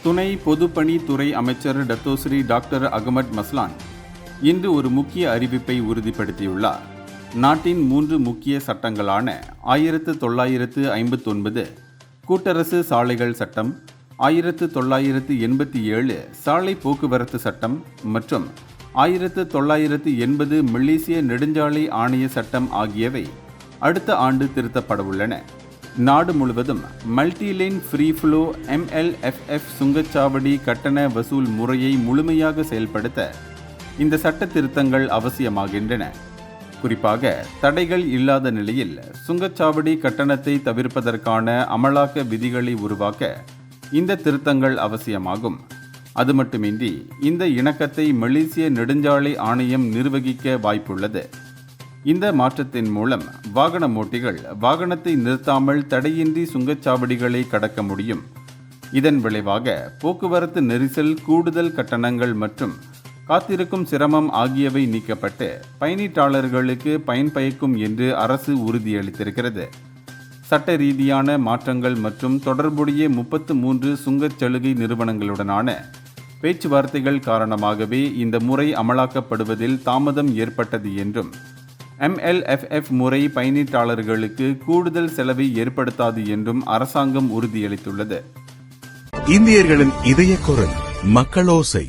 துணை பொதுப்பணித்துறை அமைச்சர் டத்தோஸ்ரீ டாக்டர் அகமட் மஸ்லான் இன்று ஒரு முக்கிய அறிவிப்பை உறுதிப்படுத்தியுள்ளார். நாட்டின் 3 முக்கிய சட்டங்களான 1959 கூட்டரசு சாலைகள் சட்டம், 1987 சாலை போக்குவரத்து சட்டம் மற்றும் 1980 மலேசிய நெடுஞ்சாலை ஆணைய சட்டம் ஆகியவை அடுத்த ஆண்டு திருத்தப்படவுள்ளன. நாடு முழுவதும் மல்டிலேன் ஃப்ரீ ஃப்ளோ MLFF சுங்கச்சாவடி கட்டண வசூல் முறையை முழுமையாக செயல்படுத்த இந்த சட்ட திருத்தங்கள் அவசியமாகின்றன. குறிப்பாக தடைகள் இல்லாத நிலையில் சுங்கச்சாவடி கட்டணத்தை தவிர்ப்பதற்கான அமலாக்க விதிகளை உருவாக்க இந்த திருத்தங்கள் அவசியமாகும். அது மட்டுமின்றி இந்த இணக்கத்தை மலேசிய நெடுஞ்சாலை ஆணையம் நிர்வகிக்க வாய்ப்புள்ளது. இந்த மாற்றத்தின் மூலம் வாகன ஓட்டிகள் வாகனத்தை நிறுத்தாமல் தடையின்றி சுங்கச்சாவடிகளை கடக்க முடியும். இதன் விளைவாக போக்குவரத்து நெரிசல், கூடுதல் கட்டணங்கள் மற்றும் காத்திருக்கும் சிரமம் ஆகியவை நீக்கப்பட்டு பயணீட்டாளர்களுக்கு பயன் பயக்கும் என்று அரசு உறுதியளித்திருக்கிறது. சட்ட ரீதியான மாற்றங்கள் மற்றும் தொடர்புடைய 33 சுங்கச் சலுகை நிறுவனங்களுடனான பேச்சுவார்த்தைகள் காரணமாகவே இந்த முறை அமலாக்கப்படுவதில் தாமதம் ஏற்பட்டது என்றும் MLFF முறை பயணீட்டாளர்களுக்கு கூடுதல் செலவை ஏற்படுத்தாது என்றும் அரசாங்கம் உறுதியளித்துள்ளது. இந்தியர்களின் இதய குரல் மக்களோசை.